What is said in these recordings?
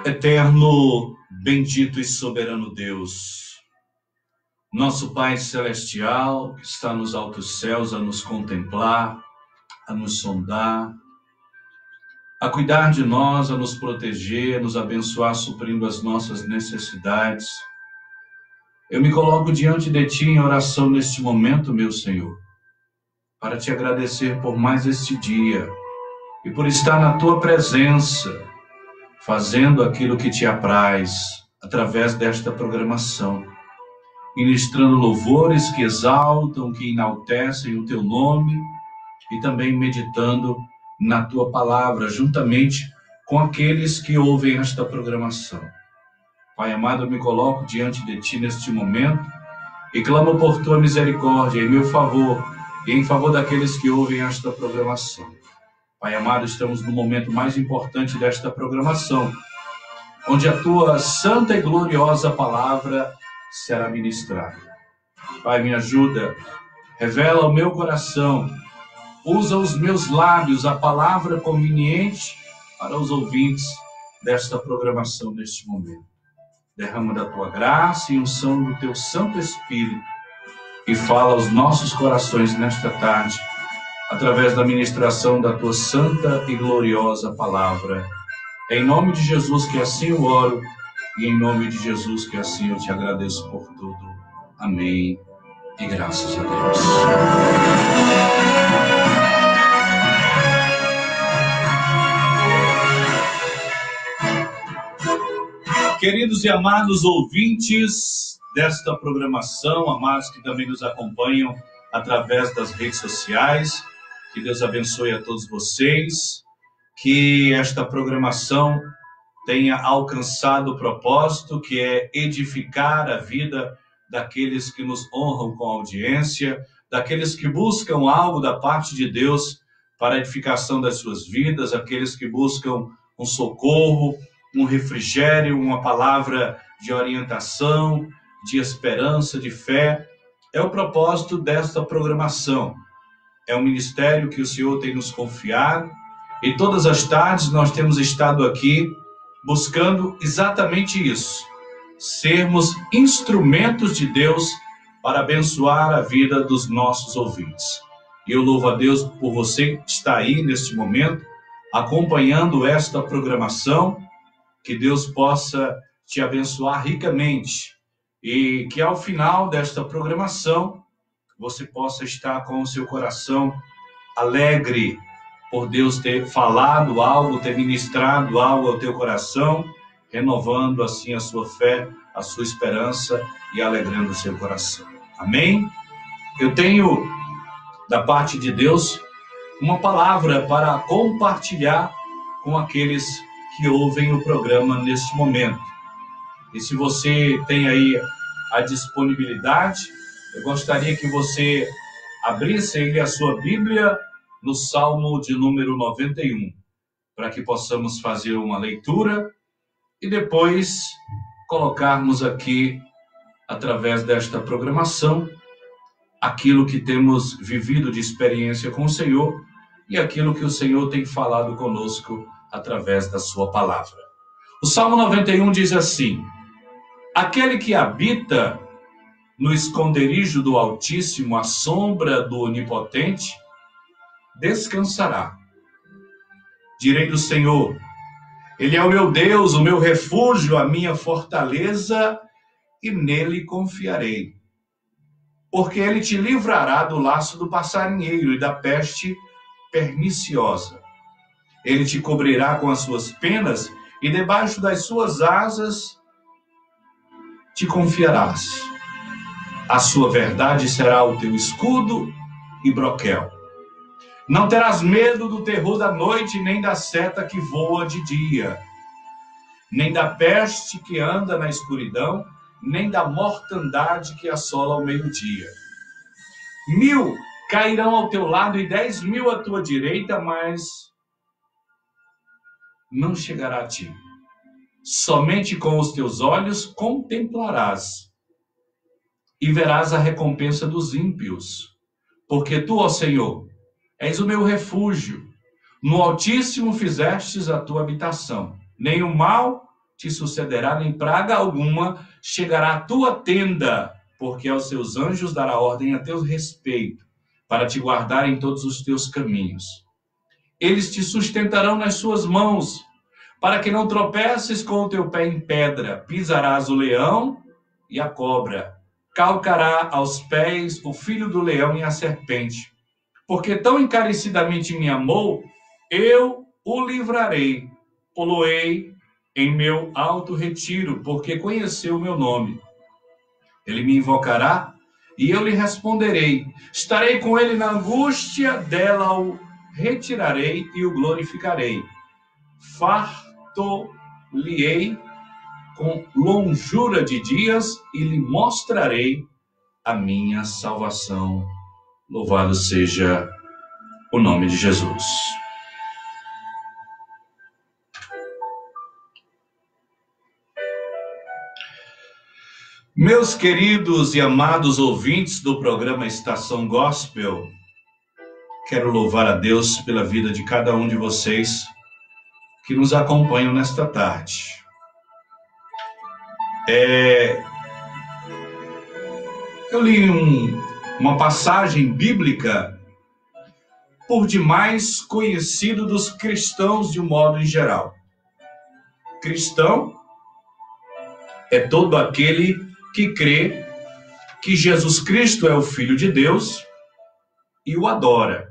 Eterno, bendito e soberano Deus, nosso Pai Celestial, que está nos altos céus a nos contemplar, a nos sondar, a cuidar de nós, a nos proteger, a nos abençoar, suprindo as nossas necessidades. Eu me coloco diante de Ti em oração neste momento, meu Senhor, para Te agradecer por mais este dia e por estar na Tua presença, fazendo aquilo que Te apraz, através desta programação, ministrando louvores que exaltam, que enaltecem o Teu nome e também meditando na Tua palavra, juntamente com aqueles que ouvem esta programação. Pai amado, eu me coloco diante de Ti neste momento e clamo por Tua misericórdia em meu favor e em favor daqueles que ouvem esta programação. Pai amado, estamos no momento mais importante desta programação, onde a Tua santa e gloriosa palavra será ministrada. Pai, me ajuda, revela o meu coração, usa os meus lábios, a palavra conveniente para os ouvintes desta programação neste momento. Derrama da Tua graça e unção do Teu Santo Espírito e fala aos nossos corações nesta tarde, através da ministração da Tua santa e gloriosa palavra. Em nome de Jesus que assim eu oro e em nome de Jesus que assim eu Te agradeço por tudo. Amém e graças a Deus. Queridos e amados ouvintes desta programação, amados que também nos acompanham através das redes sociais, que Deus abençoe a todos vocês, que esta programação tenha alcançado o propósito, que é edificar a vida daqueles que nos honram com a audiência, daqueles que buscam algo da parte de Deus para a edificação das suas vidas, aqueles que buscam um socorro, um refrigério, uma palavra de orientação, de esperança, de fé. É o propósito desta programação. É um ministério que o Senhor tem nos confiado e todas as tardes nós temos estado aqui buscando exatamente isso, sermos instrumentos de Deus para abençoar a vida dos nossos ouvintes. E eu louvo a Deus por você que está aí neste momento, acompanhando esta programação, que Deus possa te abençoar ricamente e que ao final desta programação você possa estar com o seu coração alegre por Deus ter falado algo, ter ministrado algo ao teu coração, renovando assim a sua fé, a sua esperança e alegrando o seu coração. Amém? Eu tenho, da parte de Deus, uma palavra para compartilhar com aqueles que ouvem o programa neste momento. E se você tem aí a disponibilidade, eu gostaria que você abrisse aí a sua Bíblia no Salmo de número 91, para que possamos fazer uma leitura e depois colocarmos aqui, através desta programação, aquilo que temos vivido de experiência com o Senhor e aquilo que o Senhor tem falado conosco através da sua palavra. O Salmo 91 diz assim: aquele que habita no esconderijo do Altíssimo, à sombra do Onipotente, descansará. Direi do Senhor, Ele é o meu Deus, o meu refúgio, a minha fortaleza, e nele confiarei. Porque Ele te livrará do laço do passarinheiro e da peste perniciosa. Ele te cobrirá com as suas penas e debaixo das suas asas te confiarás. A sua verdade será o teu escudo e broquel. Não terás medo do terror da noite, nem da seta que voa de dia, nem da peste que anda na escuridão, nem da mortandade que assola ao meio-dia. 1000 cairão ao teu lado e 10.000 à tua direita, mas não chegará a ti. Somente com os teus olhos contemplarás e verás a recompensa dos ímpios. Porque tu, ó Senhor, és o meu refúgio. No Altíssimo fizestes a tua habitação. Nenhum mal te sucederá, nem praga alguma chegará à tua tenda, porque aos seus anjos dará ordem a teu respeito, para te guardar em todos os teus caminhos. Eles te sustentarão nas suas mãos, para que não tropeces com o teu pé em pedra. Pisarás o leão e a cobra, calcará aos pés o filho do leão e a serpente. Porque tão encarecidamente me amou, eu o livrarei, poloei em meu alto retiro, porque conheceu o meu nome. Ele me invocará e eu lhe responderei. Estarei com ele na angústia, dela o retirarei e o glorificarei. Farto-lhe-ei com longura de dias e lhe mostrarei a minha salvação. Louvado seja o nome de Jesus. Meus queridos e amados ouvintes do programa Estação Gospel, quero louvar a Deus pela vida de cada um de vocês que nos acompanham nesta tarde. Eu li uma passagem bíblica por demais conhecido dos cristãos de um modo em geral. Cristão é todo aquele que crê que Jesus Cristo é o Filho de Deus e o adora.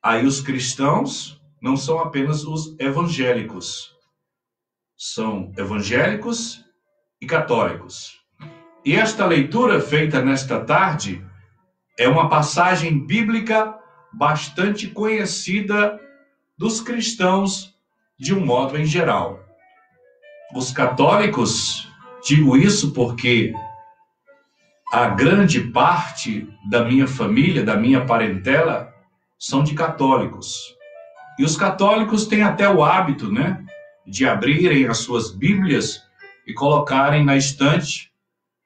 Aí os cristãos não são apenas os evangélicos, são evangélicos e católicos. E esta leitura feita nesta tarde é uma passagem bíblica bastante conhecida dos cristãos de um modo em geral. Os católicos, digo isso porque a grande parte da minha família, da minha parentela, são de católicos. E os católicos têm até o hábito, de abrirem as suas Bíblias e colocarem na estante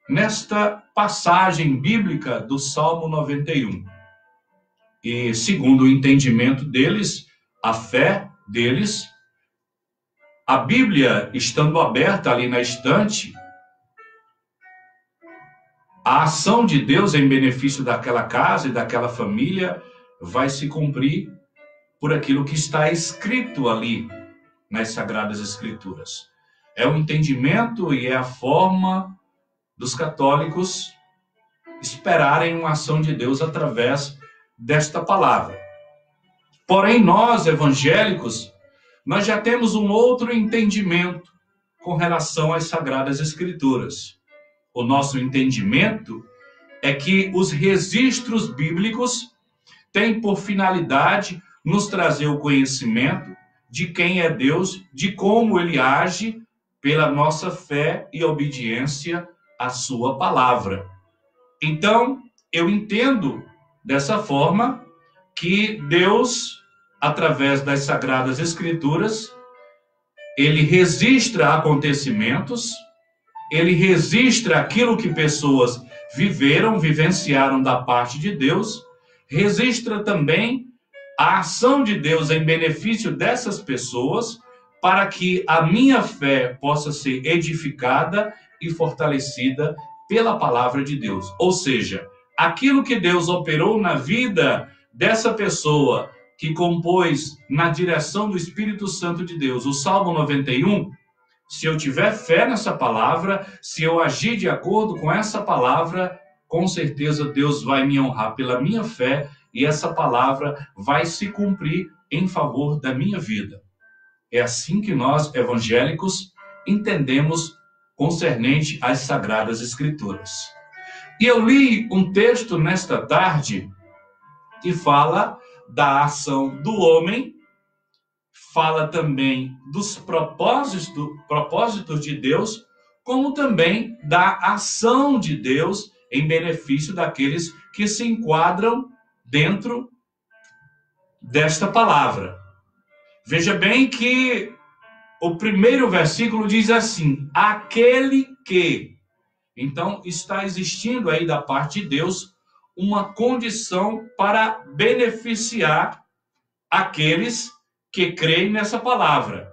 nesta passagem bíblica do Salmo 91. E segundo o entendimento deles, a fé deles, a Bíblia estando aberta ali na estante, a ação de Deus em benefício daquela casa e daquela família vai se cumprir por aquilo que está escrito ali nas Sagradas Escrituras. É o entendimento e é a forma dos católicos esperarem uma ação de Deus através desta palavra. Porém, nós, evangélicos, nós já temos um outro entendimento com relação às Sagradas Escrituras. O nosso entendimento é que os registros bíblicos têm por finalidade nos trazer o conhecimento de quem é Deus, de como Ele age pela nossa fé e obediência à sua palavra. Então, eu entendo dessa forma que Deus, através das Sagradas Escrituras, Ele registra acontecimentos, Ele registra aquilo que pessoas vivenciaram da parte de Deus, registra também a ação de Deus em benefício dessas pessoas, para que a minha fé possa ser edificada e fortalecida pela palavra de Deus. Ou seja, aquilo que Deus operou na vida dessa pessoa que compôs na direção do Espírito Santo de Deus o Salmo 91, se eu tiver fé nessa palavra, se eu agir de acordo com essa palavra, com certeza Deus vai me honrar pela minha fé e essa palavra vai se cumprir em favor da minha vida. É assim que nós, evangélicos, entendemos concernente às Sagradas Escrituras. E eu li um texto nesta tarde que fala da ação do homem, fala também dos propósitos de Deus, como também da ação de Deus em benefício daqueles que se enquadram dentro desta palavra. Veja bem que o primeiro versículo diz assim: aquele que. Então, está existindo aí da parte de Deus uma condição para beneficiar aqueles que creem nessa palavra.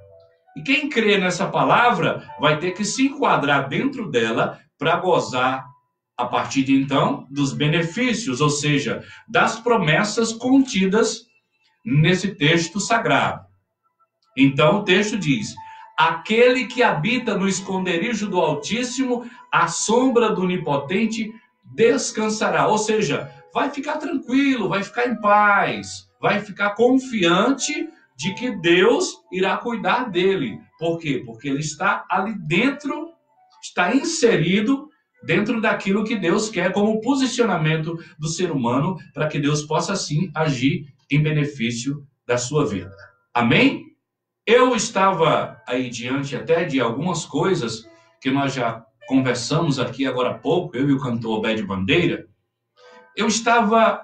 E quem crê nessa palavra vai ter que se enquadrar dentro dela para gozar, a partir de então, dos benefícios, ou seja, das promessas contidas nesse texto sagrado. Então o texto diz: aquele que habita no esconderijo do Altíssimo, à sombra do Onipotente, descansará. Ou seja, vai ficar tranquilo, vai ficar em paz, vai ficar confiante de que Deus irá cuidar dele. Por quê? Porque ele está ali dentro, está inserido dentro daquilo que Deus quer como posicionamento do ser humano, para que Deus possa, assim, agir em benefício da sua vida. Amém? Eu estava aí diante até de algumas coisas que nós já conversamos aqui agora há pouco, eu e o cantor Obed Bandeira. Eu estava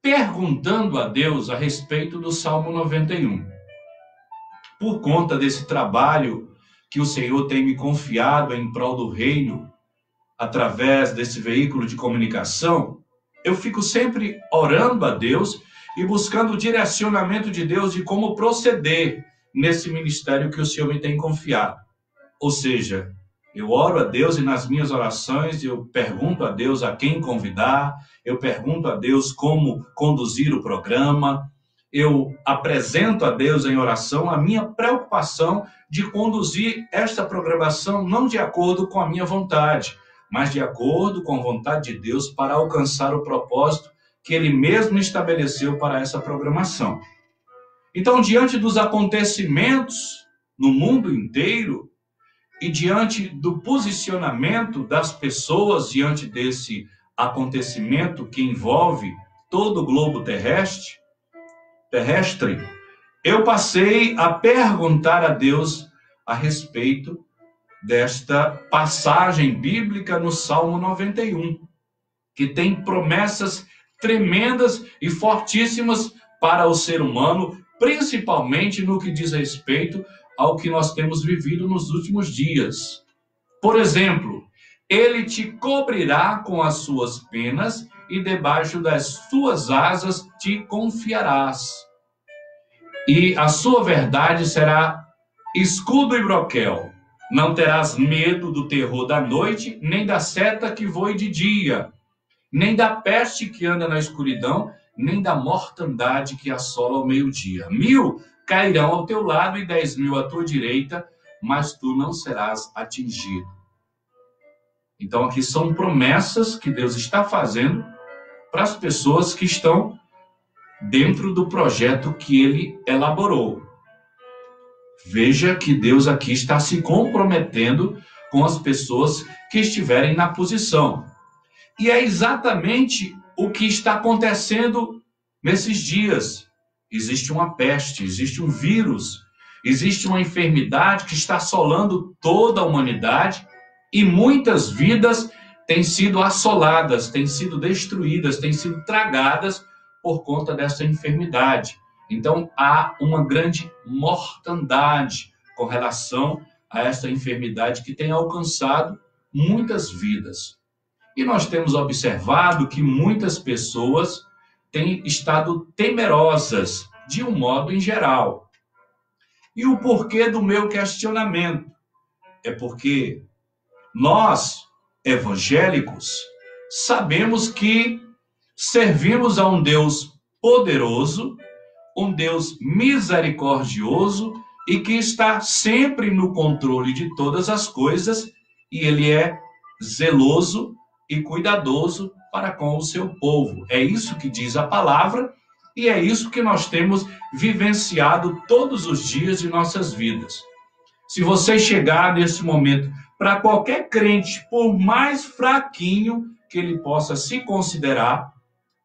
perguntando a Deus a respeito do Salmo 91. Por conta desse trabalho que o Senhor tem me confiado em prol do reino, através desse veículo de comunicação, eu fico sempre orando a Deus e buscando o direcionamento de Deus de como proceder nesse ministério que o Senhor me tem confiado. Ou seja, eu oro a Deus e nas minhas orações eu pergunto a Deus a quem convidar, eu pergunto a Deus como conduzir o programa, eu apresento a Deus em oração a minha preocupação de conduzir esta programação não de acordo com a minha vontade, mas de acordo com a vontade de Deus para alcançar o propósito que Ele mesmo estabeleceu para essa programação. Então, diante dos acontecimentos no mundo inteiro e diante do posicionamento das pessoas diante desse acontecimento que envolve todo o globo terrestre, eu passei a perguntar a Deus a respeito desta passagem bíblica no Salmo 91, que tem promessas tremendas e fortíssimas para o ser humano, principalmente no que diz respeito ao que nós temos vivido nos últimos dias. Por exemplo, ele te cobrirá com as suas penas e debaixo das suas asas te confiarás. E a sua verdade será escudo e broquel. Não terás medo do terror da noite, nem da seta que voe de dia, nem da peste que anda na escuridão, nem da mortandade que assola ao meio-dia. 1000 cairão ao teu lado e 10.000 à tua direita, mas tu não serás atingido. Então aqui são promessas que Deus está fazendo para as pessoas que estão dentro do projeto que Ele elaborou. Veja que Deus aqui está se comprometendo com as pessoas que estiverem na posição. E é exatamente o que está acontecendo nesses dias. Existe uma peste, existe um vírus, existe uma enfermidade que está assolando toda a humanidade e muitas vidas têm sido assoladas, têm sido destruídas, têm sido tragadas por conta dessa enfermidade. Então, há uma grande mortandade com relação a essa enfermidade que tem alcançado muitas vidas. E nós temos observado que muitas pessoas têm estado temerosas, de um modo em geral. E o porquê do meu questionamento? É porque nós, evangélicos, sabemos que servimos a um Deus poderoso, um Deus misericordioso e que está sempre no controle de todas as coisas, e Ele é zeloso e cuidadoso para com o seu povo. É isso que diz a palavra e é isso que nós temos vivenciado todos os dias de nossas vidas. Se você chegar nesse momento para qualquer crente, por mais fraquinho que ele possa se considerar,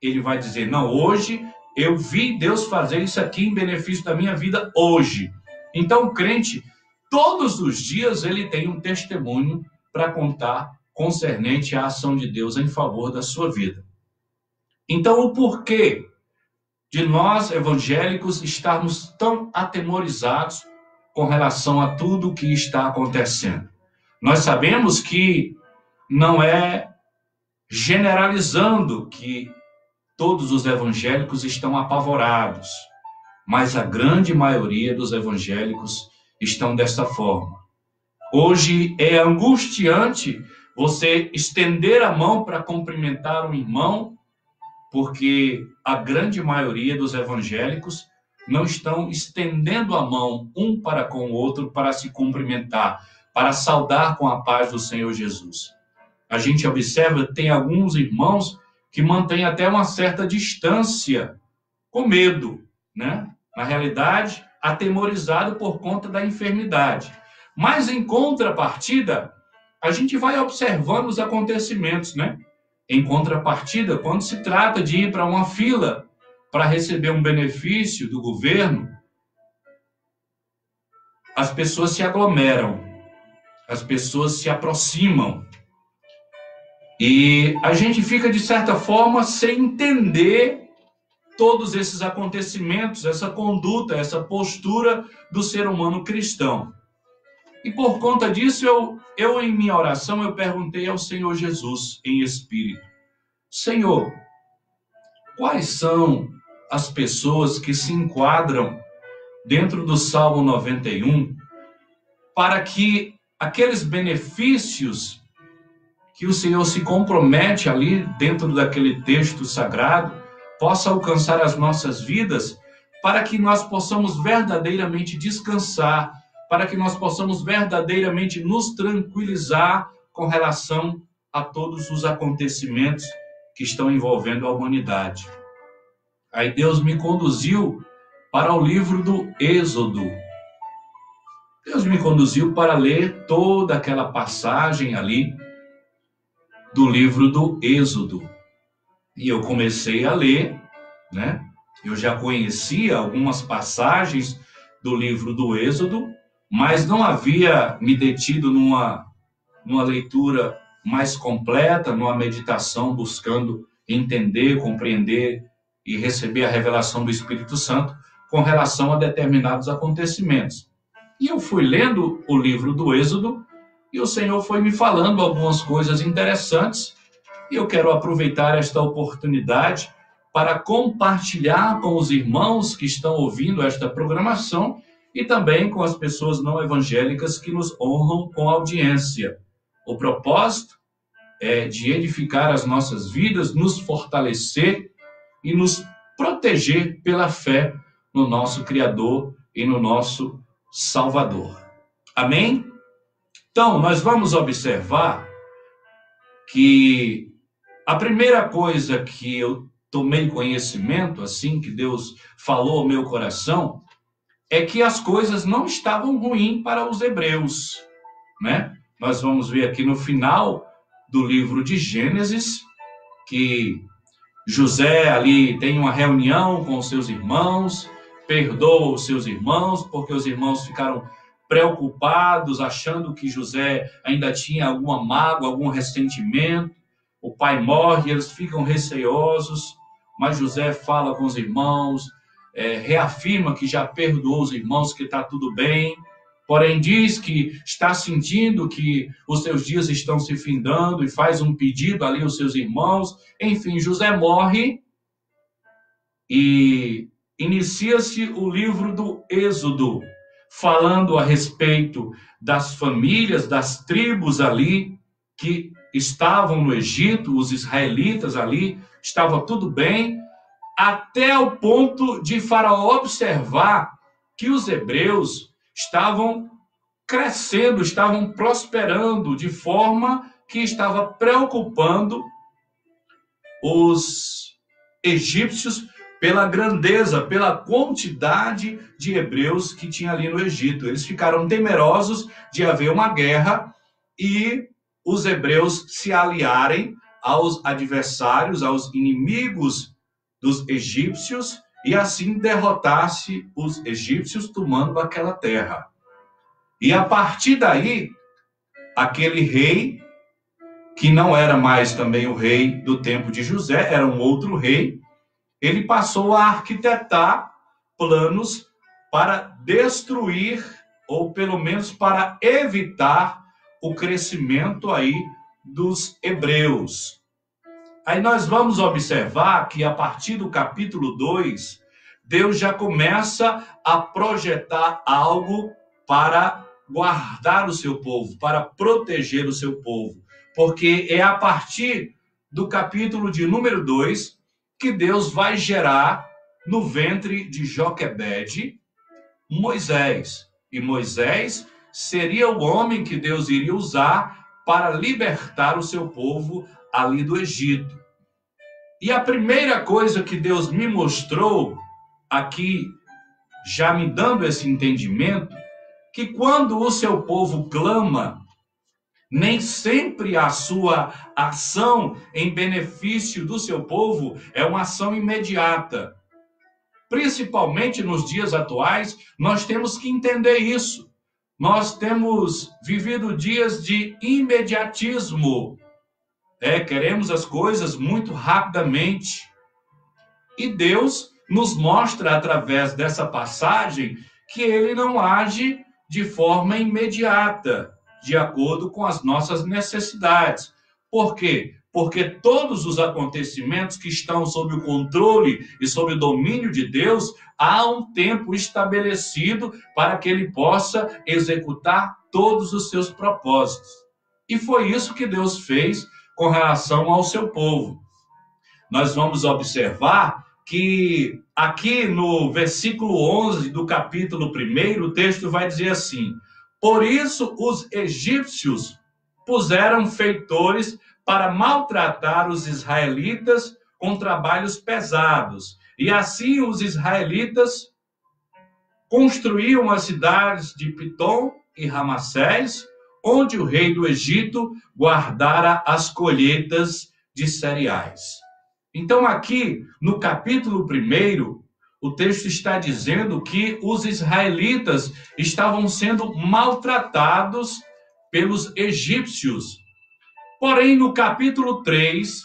ele vai dizer: não, hoje eu vi Deus fazer isso aqui em benefício da minha vida hoje. Então, o crente, todos os dias, ele tem um testemunho para contar concernente à ação de Deus em favor da sua vida. Então, o porquê de nós, evangélicos, estarmos tão atemorizados com relação a tudo o que está acontecendo? Nós sabemos que não é generalizando que todos os evangélicos estão apavorados. mas a grande maioria dos evangélicos estão desta forma. Hoje é angustiante você estender a mão para cumprimentar um irmão, porque a grande maioria dos evangélicos não estão estendendo a mão um para com o outro para se cumprimentar, para saudar com a paz do Senhor Jesus. A gente observa, tem alguns irmãos que mantêm até uma certa distância, com medo, né? Na realidade, atemorizado por conta da enfermidade. Mas, em contrapartida, a gente vai observando os acontecimentos, né? Em contrapartida, quando se trata de ir para uma fila para receber um benefício do governo, as pessoas se aglomeram, as pessoas se aproximam. E a gente fica, de certa forma, sem entender todos esses acontecimentos, essa conduta, essa postura do ser humano cristão. E por conta disso, eu em minha oração, eu perguntei ao Senhor Jesus, em espírito: Senhor, quais são as pessoas que se enquadram dentro do Salmo 91 para que aqueles benefícios que o Senhor se compromete ali dentro daquele texto sagrado possa alcançar as nossas vidas, para que nós possamos verdadeiramente descansar, para que nós possamos verdadeiramente nos tranquilizar com relação a todos os acontecimentos que estão envolvendo a humanidade. Aí Deus me conduziu para o livro do Êxodo. Deus me conduziu para ler toda aquela passagem ali do livro do Êxodo. E eu comecei a ler, né? Eu já conhecia algumas passagens do livro do Êxodo, mas não havia me detido numa leitura mais completa, numa meditação, buscando entender, compreender e receber a revelação do Espírito Santo com relação a determinados acontecimentos. E eu fui lendo o livro do Êxodo e o Senhor foi me falando algumas coisas interessantes, e eu quero aproveitar esta oportunidade para compartilhar com os irmãos que estão ouvindo esta programação e também com as pessoas não evangélicas que nos honram com audiência. O propósito é de edificar as nossas vidas, nos fortalecer e nos proteger pela fé no nosso Criador e no nosso Salvador. Amém? Então, nós vamos observar que a primeira coisa que eu tomei conhecimento, assim que Deus falou ao meu coração, é que as coisas não estavam ruins para os hebreus, né? Nós vamos ver aqui no final do livro de Gênesis que José ali tem uma reunião com os seus irmãos, perdoa os seus irmãos, porque os irmãos ficaram preocupados, achando que José ainda tinha alguma mágoa, algum ressentimento. O pai morre, eles ficam receosos, mas José fala com os irmãos, reafirma que já perdoou os irmãos, que está tudo bem, porém diz que está sentindo que os seus dias estão se findando e faz um pedido ali aos seus irmãos. Enfim, José morre e inicia-se o livro do Êxodo, falando a respeito das famílias, das tribos ali que estavam no Egito, os israelitas ali, estava tudo bem, até o ponto de Faraó observar que os hebreus estavam crescendo, estavam prosperando de forma que estava preocupando os egípcios pela grandeza, pela quantidade de hebreus que tinha ali no Egito. Eles ficaram temerosos de haver uma guerra e os hebreus se aliarem aos adversários, aos inimigos dos egípcios, e assim derrotasse os egípcios tomando aquela terra. E a partir daí, aquele rei, que não era mais também o rei do tempo de José, era um outro rei, ele passou a arquitetar planos para destruir, ou pelo menos para evitar o crescimento aí dos hebreus. Aí nós vamos observar que a partir do capítulo 2, Deus já começa a projetar algo para guardar o seu povo, para proteger o seu povo. Porque é a partir do capítulo de número 2 que Deus vai gerar no ventre de Joquebede Moisés. E Moisés seria o homem que Deus iria usar para libertar o seu povo ali do Egito. E a primeira coisa que Deus me mostrou aqui, já me dando esse entendimento, que quando o seu povo clama, nem sempre a sua ação em benefício do seu povo é uma ação imediata. Principalmente nos dias atuais, nós temos que entender isso. Nós temos vivido dias de imediatismo. Queremos as coisas muito rapidamente. E Deus nos mostra através dessa passagem que ele não age de forma imediata, de acordo com as nossas necessidades. Por quê? Porque todos os acontecimentos que estão sob o controle e sob o domínio de Deus, há um tempo estabelecido para que ele possa executar todos os seus propósitos. E foi isso que Deus fez com relação ao seu povo. Nós vamos observar que aqui no versículo 11 do capítulo 1, o texto vai dizer assim: por isso os egípcios puseram feitores para maltratar os israelitas com trabalhos pesados. E assim os israelitas construíam as cidades de Pitom e Ramassés, onde o rei do Egito guardara as colheitas de cereais. Então aqui no capítulo 1, o texto está dizendo que os israelitas estavam sendo maltratados pelos egípcios. Porém, no capítulo 3,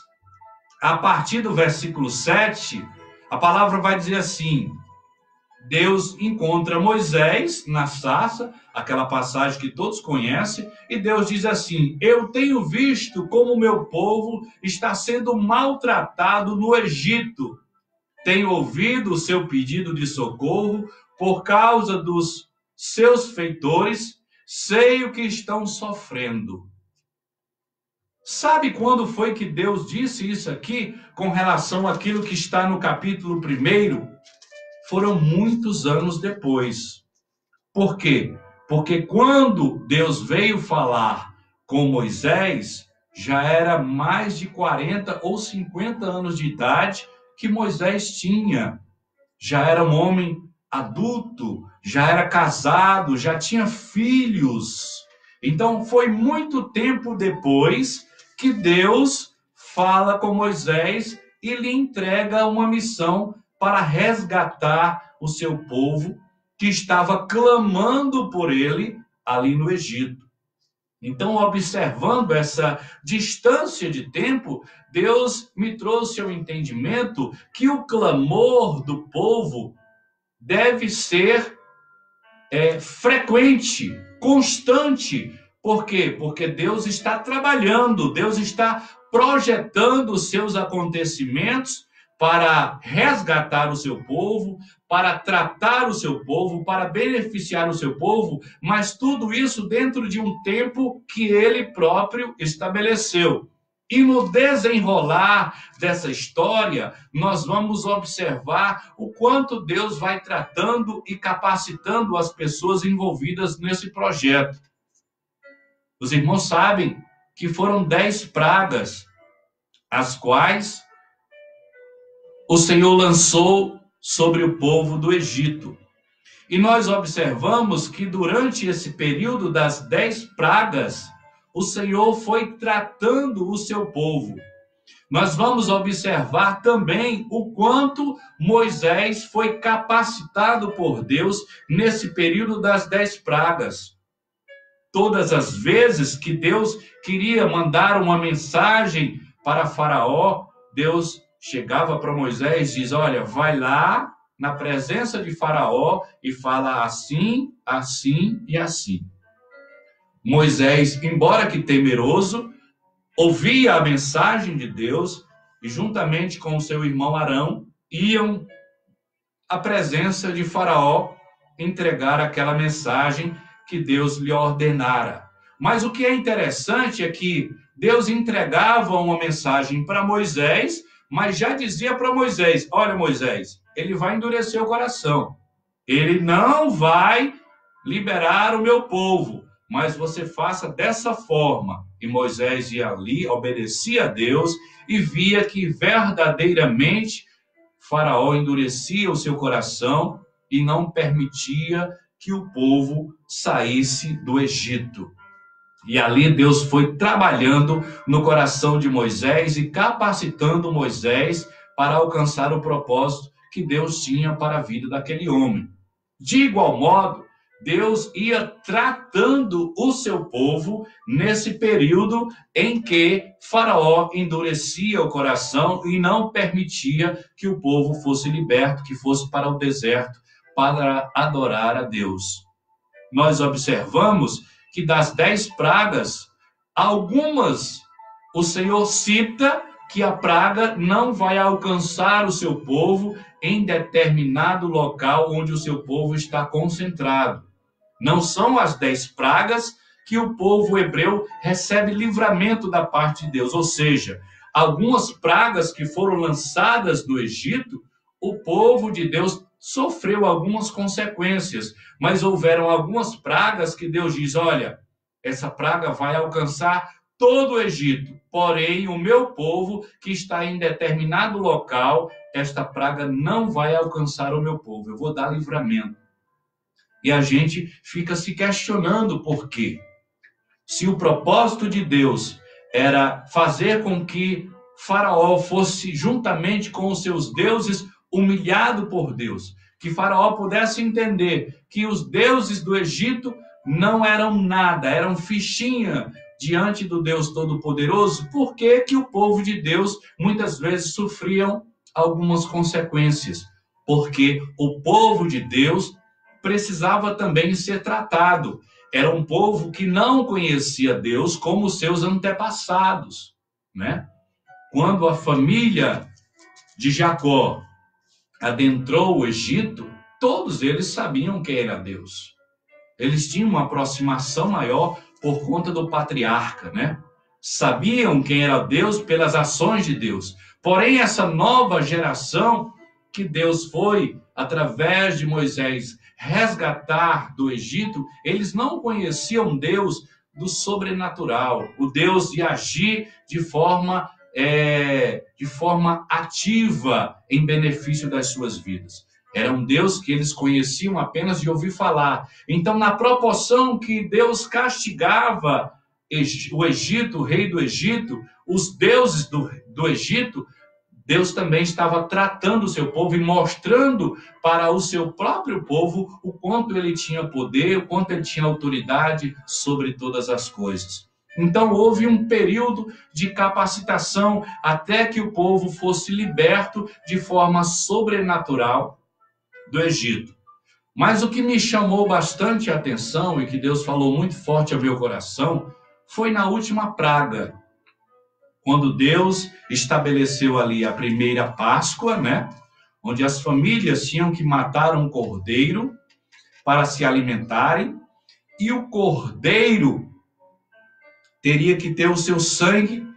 a partir do versículo 7, a palavra vai dizer assim: Deus encontra Moisés na sarça, aquela passagem que todos conhecem, e Deus diz assim: eu tenho visto como o meu povo está sendo maltratado no Egito. Tenho ouvido o seu pedido de socorro por causa dos seus feitores, sei o que estão sofrendo. Sabe quando foi que Deus disse isso aqui com relação àquilo que está no capítulo 1? Foram muitos anos depois. Por quê? Porque quando Deus veio falar com Moisés, já era mais de 40 ou 50 anos de idade que Moisés tinha. Já era um homem adulto, já era casado, já tinha filhos. Então foi muito tempo depois que Deus fala com Moisés e lhe entrega uma missão para resgatar o seu povo que estava clamando por ele ali no Egito. Então, observando essa distância de tempo, Deus me trouxe ao entendimento que o clamor do povo deve ser frequente, constante. Por quê? Porque Deus está trabalhando, Deus está projetando os seus acontecimentos para resgatar o seu povo, para tratar o seu povo, para beneficiar o seu povo, mas tudo isso dentro de um tempo que ele próprio estabeleceu. E no desenrolar dessa história, nós vamos observar o quanto Deus vai tratando e capacitando as pessoas envolvidas nesse projeto. Os irmãos sabem que foram 10 pragas, as quais o Senhor lançou sobre o povo do Egito. E nós observamos que durante esse período das 10 pragas, o Senhor foi tratando o seu povo. Nós vamos observar também o quanto Moisés foi capacitado por Deus nesse período das 10 pragas. Todas as vezes que Deus queria mandar uma mensagem para Faraó, Deus chegava para Moisés e diz: olha, vai lá na presença de Faraó e fala assim, assim e assim. Moisés, embora que temeroso, ouvia a mensagem de Deus e juntamente com o seu irmão Arão iam a presença de Faraó entregar aquela mensagem que Deus lhe ordenara. Mas o que é interessante é que Deus entregava uma mensagem para Moisés, mas já dizia para Moisés: olha, Moisés, ele vai endurecer o coração. Ele não vai liberar o meu povo, mas você faça dessa forma. E Moisés ia ali, obedecia a Deus e via que verdadeiramente Faraó endurecia o seu coração e não permitia que o povo saísse do Egito. E ali Deus foi trabalhando no coração de Moisés e capacitando Moisés para alcançar o propósito que Deus tinha para a vida daquele homem. De igual modo, Deus ia tratando o seu povo nesse período em que Faraó endurecia o coração e não permitia que o povo fosse liberto, que fosse para o deserto para adorar a Deus. Nós observamos que das 10 pragas, algumas o Senhor cita que a praga não vai alcançar o seu povo em determinado local onde o seu povo está concentrado. Não são as 10 pragas que o povo hebreu recebe livramento da parte de Deus. Ou seja, algumas pragas que foram lançadas no Egito, o povo de Deus sofreu algumas consequências, mas houveram algumas pragas que Deus diz: olha, essa praga vai alcançar todo o Egito, porém o meu povo que está em determinado local, esta praga não vai alcançar o meu povo, eu vou dar livramento. E a gente fica se questionando por quê. Se o propósito de Deus era fazer com que Faraó fosse, juntamente com os seus deuses, humilhado por Deus, que Faraó pudesse entender que os deuses do Egito não eram nada, eram fichinha diante do Deus Todo-Poderoso, por que que o povo de Deus muitas vezes sofriam algumas consequências? Porque o povo de Deus precisava também ser tratado. Era um povo que não conhecia Deus como seus antepassados, né? Quando a família de Jacó adentrou o Egito, todos eles sabiam quem era Deus. Eles tinham uma aproximação maior por conta do patriarca, né? Sabiam quem era Deus pelas ações de Deus. Porém, essa nova geração que Deus foi, através de Moisés, resgatar do Egito, eles não conheciam Deus do sobrenatural, o Deus de agir de forma ativa em benefício das suas vidas. Era um Deus que eles conheciam apenas de ouvir falar. Então, na proporção que Deus castigava o Egito, o rei do Egito, os deuses do Egito, Deus também estava tratando o seu povo e mostrando para o seu próprio povo o quanto ele tinha poder, o quanto ele tinha autoridade sobre todas as coisas. Então, houve um período de capacitação até que o povo fosse liberto de forma sobrenatural do Egito. Mas o que me chamou bastante a atenção e que Deus falou muito forte ao meu coração foi na última praga, quando Deus estabeleceu ali a primeira Páscoa, né? Onde as famílias tinham que matar um cordeiro para se alimentarem, e o cordeiro teria que ter o seu sangue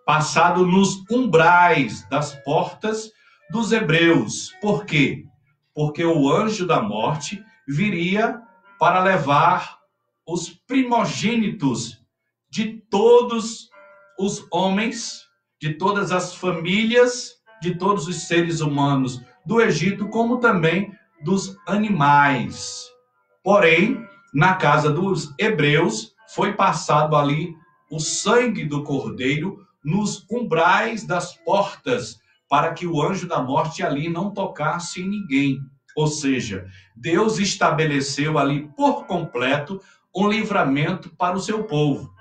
passado nos umbrais das portas dos hebreus. Por quê? Porque o anjo da morte viria para levar os primogênitos de todos os homens, de todas as famílias, de todos os seres humanos do Egito, como também dos animais. Porém, na casa dos hebreus, foi passado ali o sangue do cordeiro nos umbrais das portas, para que o anjo da morte ali não tocasse em ninguém. Ou seja, Deus estabeleceu ali por completo um livramento para o seu povo.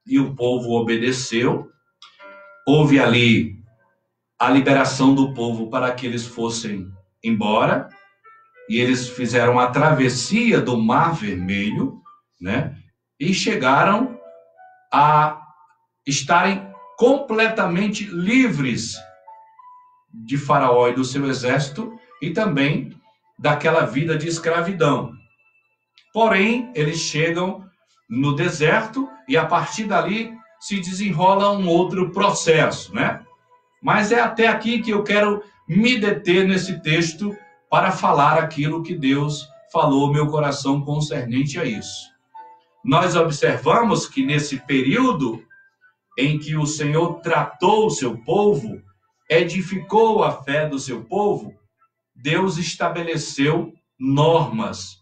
E o povo obedeceu. Houve ali a liberação do povo para que eles fossem embora. E eles fizeram a travessia do Mar Vermelho, né? E chegaram a estarem completamente livres de Faraó e do seu exército e também daquela vida de escravidão. Porém, eles chegam no deserto e a partir dali se desenrola um outro processo, né? Mas é até aqui que eu quero me deter nesse texto para falar aquilo que Deus falou ao meu coração concernente a isso. Nós observamos que nesse período em que o Senhor tratou o seu povo, edificou a fé do seu povo, Deus estabeleceu normas,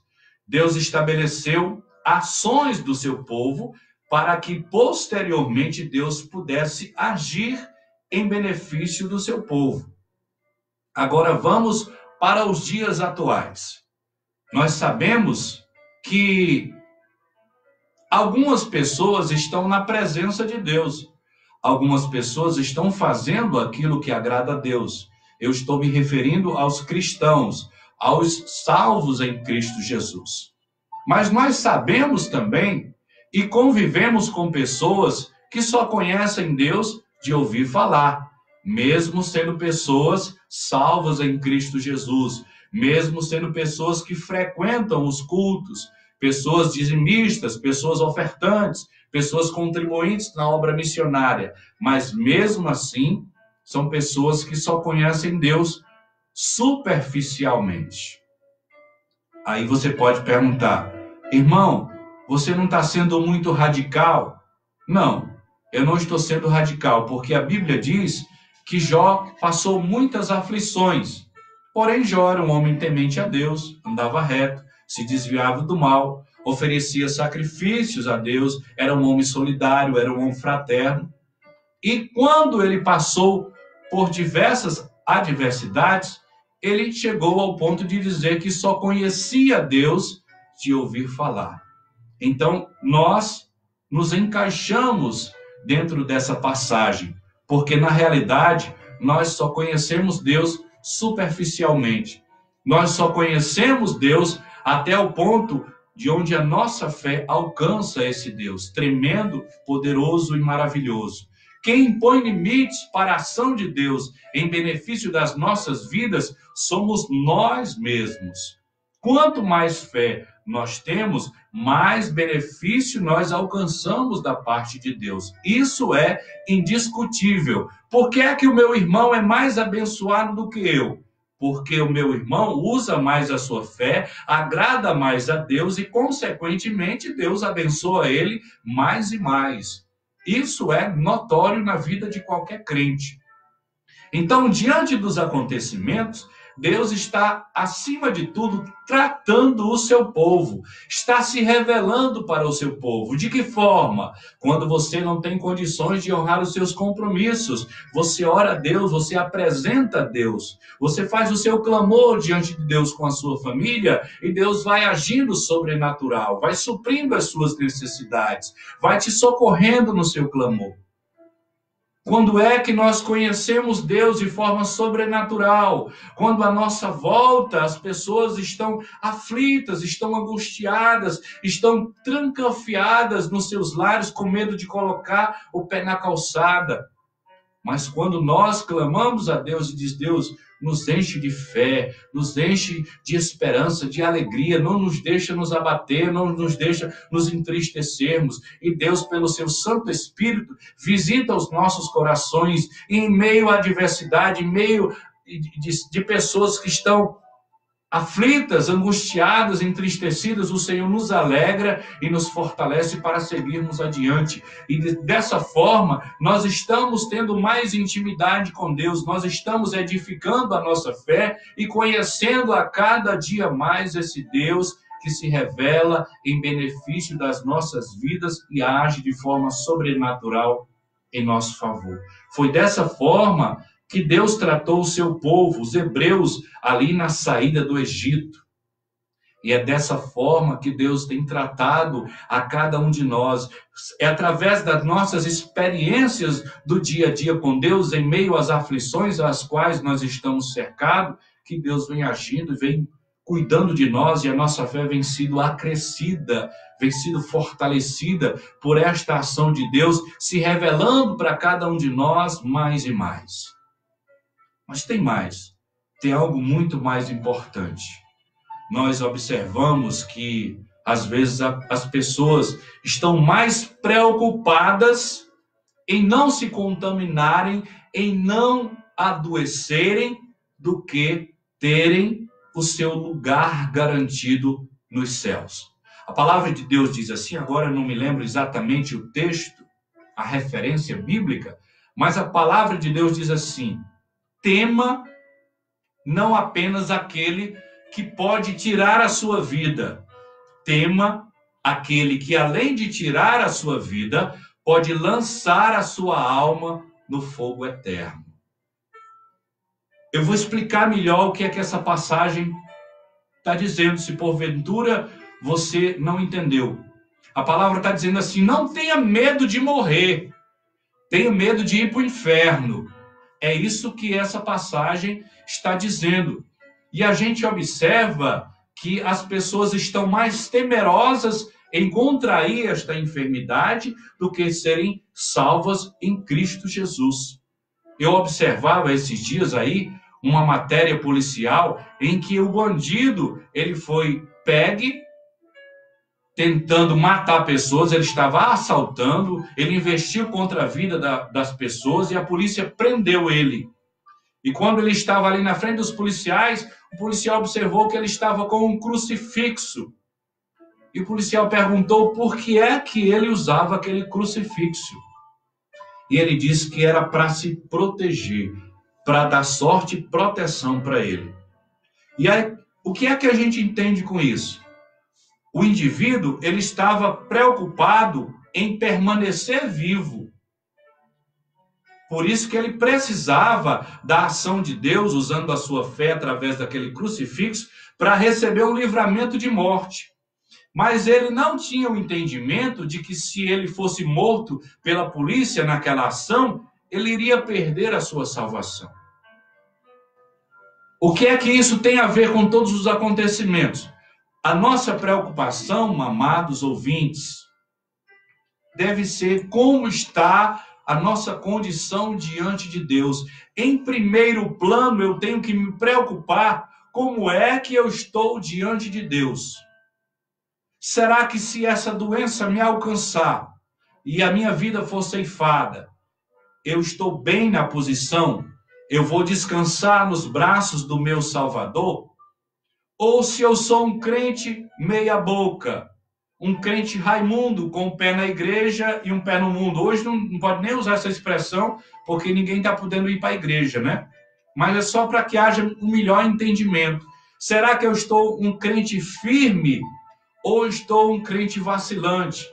Deus estabeleceu ações do seu povo para que posteriormente Deus pudesse agir em benefício do seu povo. Agora vamos para os dias atuais. Nós sabemos que algumas pessoas estão na presença de Deus. Algumas pessoas estão fazendo aquilo que agrada a Deus. Eu estou me referindo aos cristãos, aos salvos em Cristo Jesus. Mas nós sabemos também e convivemos com pessoas que só conhecem Deus de ouvir falar, mesmo sendo pessoas salvas em Cristo Jesus, mesmo sendo pessoas que frequentam os cultos, pessoas dizimistas, pessoas ofertantes, pessoas contribuintes na obra missionária, mas mesmo assim são pessoas que só conhecem Deus superficialmente. Aí você pode perguntar, irmão, você não está sendo muito radical? Não, eu não estou sendo radical, porque a Bíblia diz que Jó passou muitas aflições. Porém, Jó era um homem temente a Deus, andava reto, se desviava do mal, oferecia sacrifícios a Deus, era um homem solidário, era um homem fraterno. E quando ele passou por diversas adversidades, ele chegou ao ponto de dizer que só conhecia Deus de ouvir falar. Então, nós nos encaixamos dentro dessa passagem, porque na realidade nós só conhecemos Deus superficialmente. Nós só conhecemos Deus até o ponto de onde a nossa fé alcança esse Deus, tremendo, poderoso e maravilhoso. Quem impõe limites para a ação de Deus em benefício das nossas vidas somos nós mesmos. Quanto mais fé nós temos, mais benefício nós alcançamos da parte de Deus. Isso é indiscutível. Por que é que o meu irmão é mais abençoado do que eu? Porque o meu irmão usa mais a sua fé, agrada mais a Deus e, consequentemente, Deus abençoa ele mais e mais. Isso é notório na vida de qualquer crente. Então, diante dos acontecimentos, Deus está, acima de tudo, tratando o seu povo, está se revelando para o seu povo. De que forma? Quando você não tem condições de honrar os seus compromissos, você ora a Deus, você apresenta a Deus, você faz o seu clamor diante de Deus com a sua família e Deus vai agindo sobrenatural, vai suprindo as suas necessidades, vai te socorrendo no seu clamor. Quando é que nós conhecemos Deus de forma sobrenatural? Quando à nossa volta as pessoas estão aflitas, estão angustiadas, estão trancafiadas nos seus lares com medo de colocar o pé na calçada. Mas quando nós clamamos a Deus e diz, Deus, nos enche de fé, nos enche de esperança, de alegria, não nos deixa nos abater, não nos deixa nos entristecermos. E Deus, pelo seu Santo Espírito, visita os nossos corações e em meio à adversidade, em meio de pessoas que estão aflitas, angustiadas, entristecidas, o Senhor nos alegra e nos fortalece para seguirmos adiante. E dessa forma, nós estamos tendo mais intimidade com Deus, nós estamos edificando a nossa fé e conhecendo a cada dia mais esse Deus que se revela em benefício das nossas vidas e age de forma sobrenatural em nosso favor. Foi dessa forma que Deus tratou o seu povo, os hebreus, ali na saída do Egito. E é dessa forma que Deus tem tratado a cada um de nós. É através das nossas experiências do dia a dia com Deus, em meio às aflições às quais nós estamos cercados, que Deus vem agindo e vem cuidando de nós, e a nossa fé vem sido acrescida, vem sido fortalecida por esta ação de Deus, se revelando para cada um de nós mais e mais. Mas tem mais. tem algo muito mais importante. Nós observamos que, às vezes, as pessoas estão mais preocupadas em não se contaminarem, em não adoecerem, do que terem o seu lugar garantido nos céus. A palavra de Deus diz assim, agora eu não me lembro exatamente o texto, a referência bíblica, mas a palavra de Deus diz assim: tema não apenas aquele que pode tirar a sua vida, tema aquele que, além de tirar a sua vida, pode lançar a sua alma no fogo eterno. Eu vou explicar melhor o que é que essa passagem está dizendo, se porventura você não entendeu. A palavra está dizendo assim: não tenha medo de morrer, tenha medo de ir para o inferno. É isso que essa passagem está dizendo. E a gente observa que as pessoas estão mais temerosas em contrair esta enfermidade do que serem salvas em Cristo Jesus. Eu observava esses dias aí uma matéria policial em que o bandido, ele foi pegue tentando matar pessoas, ele estava assaltando, ele investiu contra a vida das pessoas e a polícia prendeu ele. E quando ele estava ali na frente dos policiais, o policial observou que ele estava com um crucifixo. E o policial perguntou por que é que ele usava aquele crucifixo. E ele disse que era para se proteger, para dar sorte e proteção para ele. E aí, o que é que a gente entende com isso? O indivíduo, ele estava preocupado em permanecer vivo. Por isso que ele precisava da ação de Deus, usando a sua fé através daquele crucifixo, para receber um livramento de morte. Mas ele não tinha o entendimento de que, se ele fosse morto pela polícia naquela ação, ele iria perder a sua salvação. O que é que isso tem a ver com todos os acontecimentos? A nossa preocupação, amados ouvintes, deve ser como está a nossa condição diante de Deus. Em primeiro plano, eu tenho que me preocupar como é que eu estou diante de Deus. Será que, se essa doença me alcançar e a minha vida for ceifada, eu estou bem na posição? Eu vou descansar nos braços do meu Salvador? Ou se eu sou um crente meia boca, um crente Raimundo, com um pé na igreja e um pé no mundo? Hoje não pode nem usar essa expressão, porque ninguém está podendo ir para a igreja, né? Mas é só para que haja um melhor entendimento. Será que eu estou um crente firme ou estou um crente vacilante?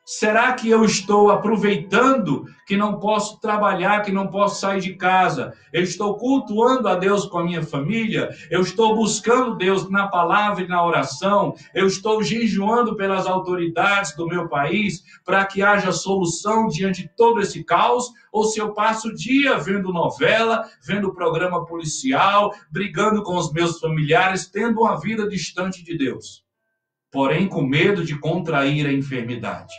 Será que eu estou aproveitando que não posso trabalhar, que não posso sair de casa? Eu estou cultuando a Deus com a minha família? Eu estou buscando Deus na palavra e na oração? Eu estou jejuando pelas autoridades do meu país para que haja solução diante de todo esse caos? Ou se eu passo o dia vendo novela, vendo programa policial, brigando com os meus familiares, tendo uma vida distante de Deus, porém com medo de contrair a enfermidade?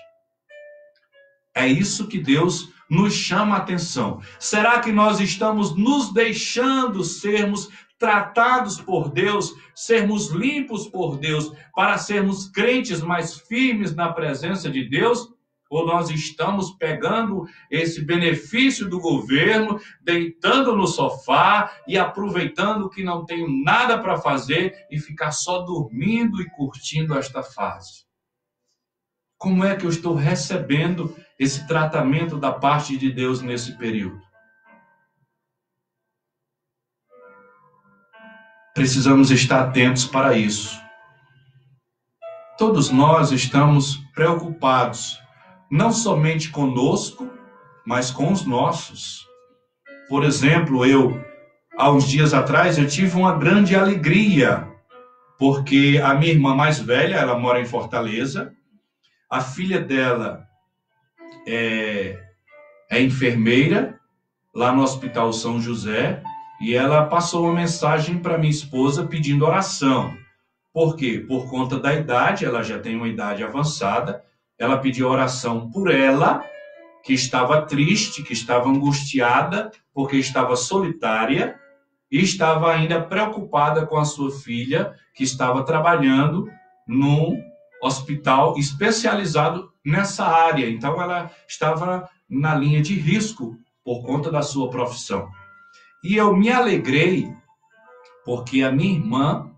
É isso que Deus nos chama a atenção. Será que nós estamos nos deixando sermos tratados por Deus, sermos limpos por Deus, para sermos crentes mais firmes na presença de Deus? Ou nós estamos pegando esse benefício do governo, deitando no sofá e aproveitando que não tenho nada para fazer e ficar só dormindo e curtindo esta fase? Como é que eu estou recebendo esse tratamento da parte de Deus nesse período? Precisamos estar atentos para isso. Todos nós estamos preocupados, não somente conosco, mas com os nossos. Por exemplo, há uns dias atrás, eu tive uma grande alegria, porque a minha irmã mais velha, ela mora em Fortaleza, a filha dela é enfermeira lá no Hospital São José, e ela passou uma mensagem para minha esposa pedindo oração. Por quê? Por conta da idade, ela já tem uma idade avançada, ela pediu oração por ela, que estava triste, que estava angustiada, porque estava solitária, e estava ainda preocupada com a sua filha, que estava trabalhando num hospital especializado nessa área. Então, ela estava na linha de risco por conta da sua profissão. E eu me alegrei porque a minha irmã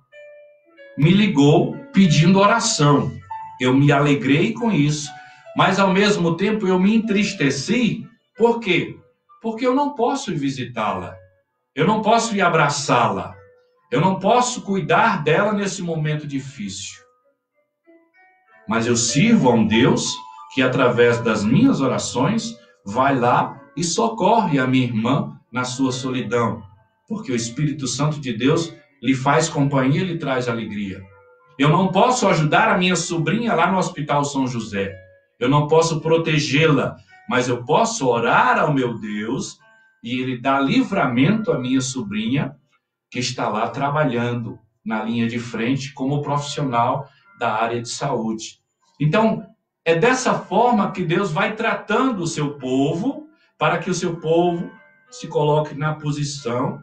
me ligou pedindo oração. Eu me alegrei com isso, mas ao mesmo tempo eu me entristeci. Por quê? Porque eu não posso ir visitá-la. Eu não posso ir abraçá-la. Eu não posso cuidar dela nesse momento difícil. Mas eu sirvo a um Deus que, através das minhas orações, vai lá e socorre a minha irmã na sua solidão. Porque o Espírito Santo de Deus lhe faz companhia e lhe traz alegria. Eu não posso ajudar a minha sobrinha lá no Hospital São José. Eu não posso protegê-la, mas eu posso orar ao meu Deus e Ele dá livramento à minha sobrinha, que está lá trabalhando na linha de frente como profissional da área de saúde. Então, é dessa forma que Deus vai tratando o seu povo, para que o seu povo se coloque na posição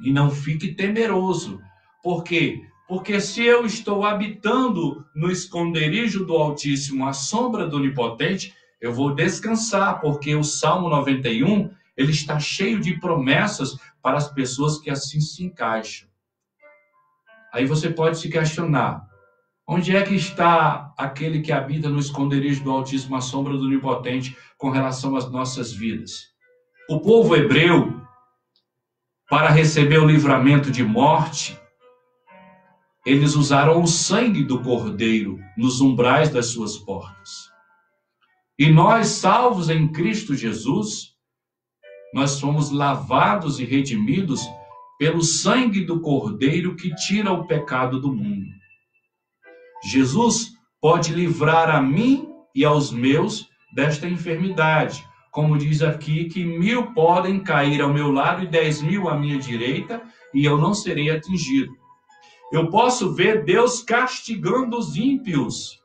e não fique temeroso. Por quê? Porque se eu estou habitando no esconderijo do Altíssimo, à sombra do Onipotente, eu vou descansar, porque o Salmo 91, ele está cheio de promessas para as pessoas que assim se encaixam. Aí você pode se questionar, onde é que está aquele que habita no esconderijo do Altíssimo, à sombra do Onipotente, com relação às nossas vidas? O povo hebreu, para receber o livramento de morte, eles usaram o sangue do Cordeiro nos umbrais das suas portas. E nós, salvos em Cristo Jesus, nós somos lavados e redimidos pelo sangue do Cordeiro que tira o pecado do mundo. Jesus pode livrar a mim e aos meus desta enfermidade. Como diz aqui, que 1000 podem cair ao meu lado e 10.000 à minha direita, e eu não serei atingido. Eu posso ver Deus castigando os ímpios,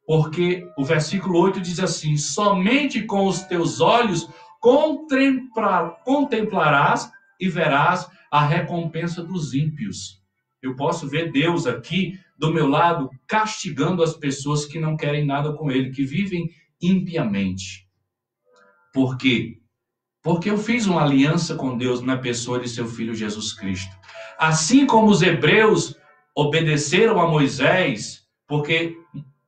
porque o versículo 8 diz assim, somente com os teus olhos contemplarás e verás a recompensa dos ímpios. Eu posso ver Deus aqui do meu lado castigando as pessoas que não querem nada com Ele, que vivem impiamente. Por quê? Porque eu fiz uma aliança com Deus na pessoa de seu Filho Jesus Cristo. Assim como os hebreus obedeceram a Moisés, porque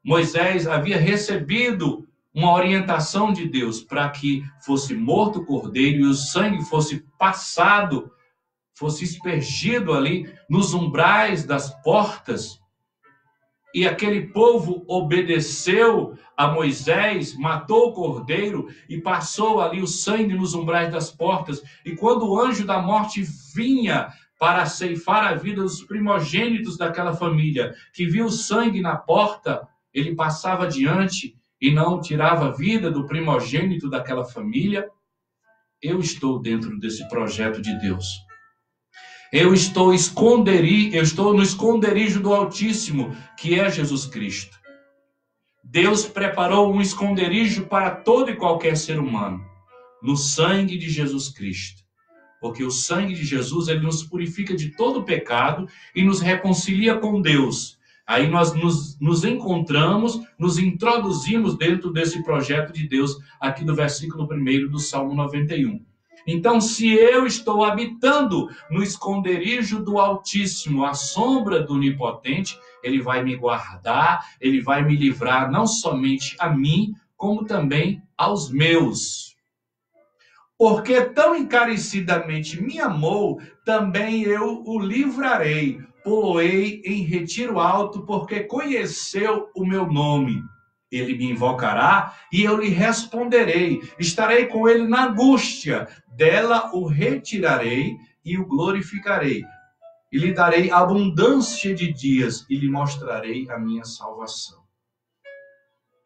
Moisés havia recebido uma orientação de Deus para que fosse morto o cordeiro e o sangue fosse passado, fosse aspergido ali nos umbrais das portas. E aquele povo obedeceu a Moisés, matou o cordeiro e passou ali o sangue nos umbrais das portas. E quando o anjo da morte vinha para ceifar a vida dos primogênitos daquela família, que viu o sangue na porta, ele passava adiante e não tirava a vida do primogênito daquela família. Eu estou dentro desse projeto de Deus. Eu estou no esconderijo do Altíssimo, que é Jesus Cristo. Deus preparou um esconderijo para todo e qualquer ser humano, no sangue de Jesus Cristo. Porque o sangue de Jesus, ele nos purifica de todo pecado e nos reconcilia com Deus. Aí nós nos encontramos, nos introduzimos dentro desse projeto de Deus, aqui no versículo 1 do Salmo 91. Então, se eu estou habitando no esconderijo do Altíssimo, à sombra do Onipotente, Ele vai me guardar, Ele vai me livrar não somente a mim, como também aos meus. Porque tão encarecidamente me amou, também eu o livrarei. Poloei em retiro alto, porque conheceu o meu nome. Ele me invocará e eu lhe responderei. Estarei com ele na angústia. Dela o retirarei e o glorificarei. E lhe darei abundância de dias e lhe mostrarei a minha salvação.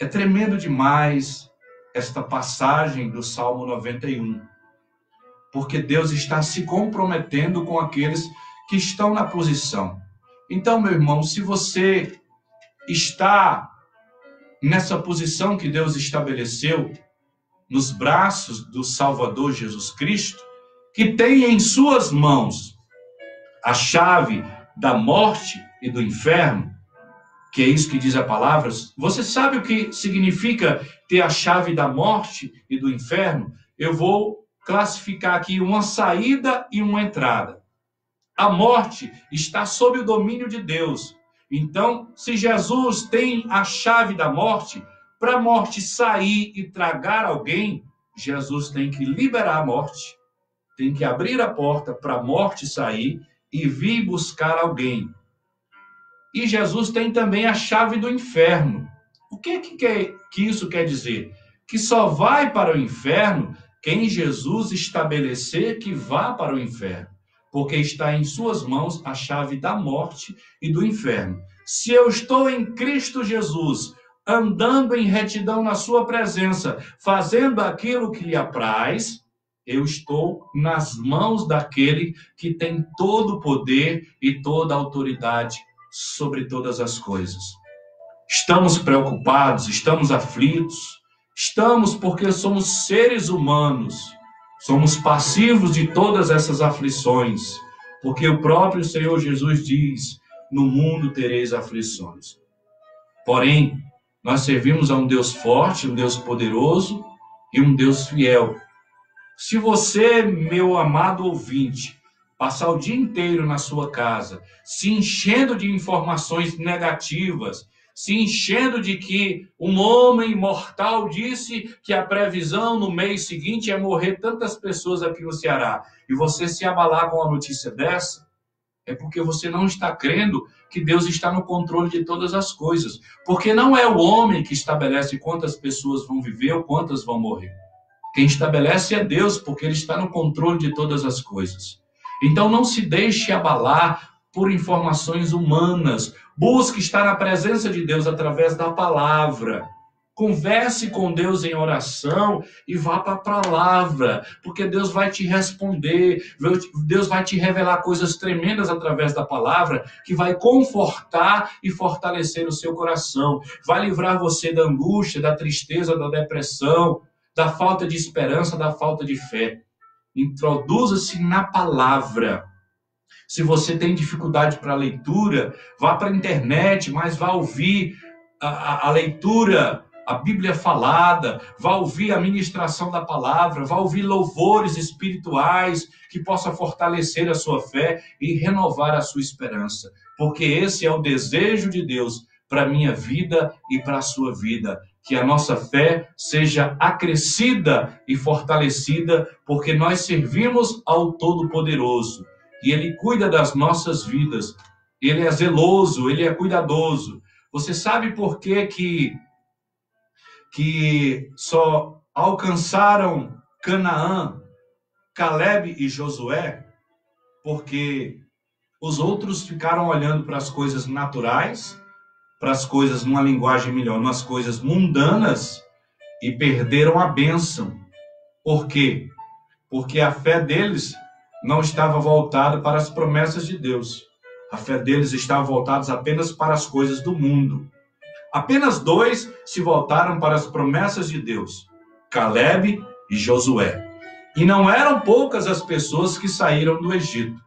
É tremendo demais esta passagem do Salmo 91. Porque Deus está se comprometendo com aqueles que estão na posição. Então, meu irmão, se você está nessa posição que Deus estabeleceu, nos braços do Salvador Jesus Cristo, que tem em suas mãos a chave da morte e do inferno, que é isso que diz a palavra. Você sabe o que significa ter a chave da morte e do inferno? Eu vou classificar aqui uma saída e uma entrada. A morte está sob o domínio de Deus. Então, se Jesus tem a chave da morte, para a morte sair e tragar alguém, Jesus tem que liberar a morte, tem que abrir a porta para a morte sair e vir buscar alguém. E Jesus tem também a chave do inferno. O que isso quer dizer? Que só vai para o inferno quem Jesus estabelecer que vá para o inferno, porque está em suas mãos a chave da morte e do inferno. Se eu estou em Cristo Jesus, andando em retidão na sua presença, fazendo aquilo que lhe apraz, eu estou nas mãos daquele que tem todo o poder e toda a autoridade sobre todas as coisas. Estamos preocupados, estamos aflitos, estamos porque somos seres humanos, somos passivos de todas essas aflições, porque o próprio Senhor Jesus diz: no mundo tereis aflições. Porém, nós servimos a um Deus forte, um Deus poderoso e um Deus fiel. Se você, meu amado ouvinte, passar o dia inteiro na sua casa, se enchendo de informações negativas, se enchendo de que um homem mortal disse que a previsão no mês seguinte é morrer tantas pessoas aqui no Ceará, e você se abalar com a notícia dessa, é porque você não está crendo que Deus está no controle de todas as coisas. Porque não é o homem que estabelece quantas pessoas vão viver ou quantas vão morrer. Quem estabelece é Deus, porque Ele está no controle de todas as coisas. Então não se deixe abalar por informações humanas. Busque estar na presença de Deus através da palavra. Converse com Deus em oração e vá para a palavra, porque Deus vai te responder, Deus vai te revelar coisas tremendas através da palavra, que vai confortar e fortalecer o seu coração, vai livrar você da angústia, da tristeza, da depressão, da falta de esperança, da falta de fé. Introduza-se na palavra. Se você tem dificuldade para a leitura, vá para a internet, mas vá ouvir a leitura, a Bíblia falada, vá ouvir a ministração da palavra, vá ouvir louvores espirituais que possa fortalecer a sua fé e renovar a sua esperança. Porque esse é o desejo de Deus para a minha vida e para a sua vida. Que a nossa fé seja acrescida e fortalecida, porque nós servimos ao Todo-Poderoso. E Ele cuida das nossas vidas. Ele é zeloso, Ele é cuidadoso. Você sabe por que só alcançaram Canaã, Caleb e Josué? Porque os outros ficaram olhando para as coisas naturais, para as coisas, numa linguagem melhor, nas coisas mundanas, e perderam a bênção. Por quê? Porque a fé deles não estava voltada para as promessas de Deus. A fé deles estava voltada apenas para as coisas do mundo. Apenas 2 se voltaram para as promessas de Deus: Caleb e Josué. E não eram poucas as pessoas que saíram do Egito.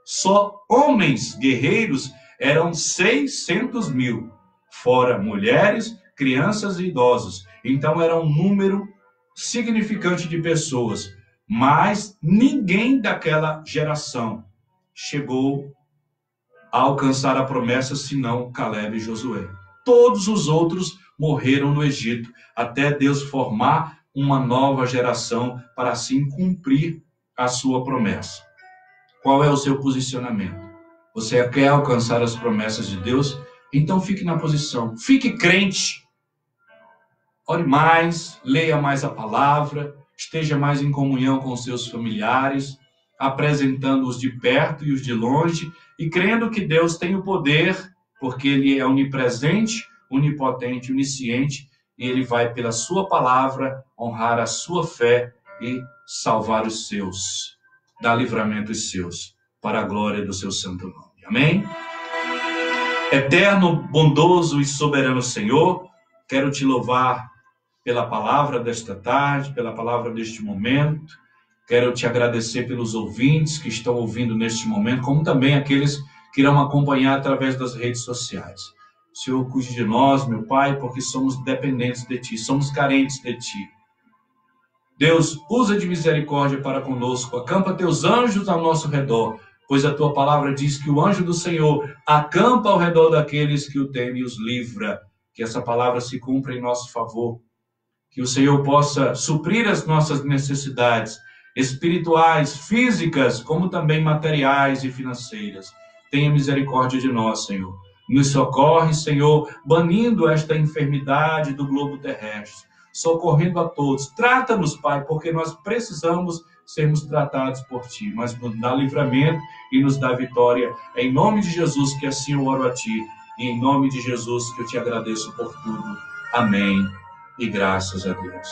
Só homens guerreiros eram 600.000, fora mulheres, crianças e idosos. Então era um número significante de pessoas. Mas ninguém daquela geração chegou a alcançar a promessa, senão Caleb e Josué. Todos os outros morreram no Egito, até Deus formar uma nova geração para assim cumprir a sua promessa. Qual é o seu posicionamento? Você quer alcançar as promessas de Deus? Então fique na posição, fique crente. Ore mais, leia mais a palavra, esteja mais em comunhão com os seus familiares, apresentando-os de perto e os de longe, e crendo que Deus tem o poder, porque Ele é onipresente, onipotente, onisciente, e Ele vai, pela sua palavra, honrar a sua fé e salvar os seus, dar livramento aos seus, para a glória do seu santo nome. Amém? Eterno, bondoso e soberano Senhor, quero te louvar pela palavra desta tarde, pela palavra deste momento. Quero te agradecer pelos ouvintes que estão ouvindo neste momento, como também aqueles que irão acompanhar através das redes sociais. O Senhor cuide de nós, meu Pai, porque somos dependentes de Ti, somos carentes de Ti. Deus, usa de misericórdia para conosco, acampa Teus anjos ao nosso redor, pois a Tua palavra diz que o anjo do Senhor acampa ao redor daqueles que o temem e os livra. Que essa palavra se cumpra em nosso favor, que o Senhor possa suprir as nossas necessidades espirituais, físicas, como também materiais e financeiras. Tenha misericórdia de nós, Senhor. Nos socorre, Senhor, banindo esta enfermidade do globo terrestre, socorrendo a todos. Trata-nos, Pai, porque nós precisamos sermos tratados por Ti, mas nos dá livramento e nos dá vitória. É em nome de Jesus que assim eu oro a Ti, e em nome de Jesus que eu te agradeço por tudo. Amém. E graças a Deus.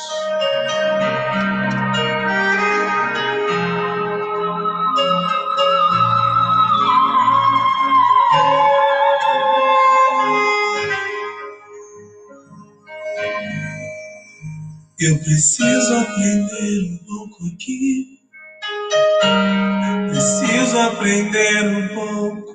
Eu preciso aprender um pouco aqui. Preciso aprender um pouco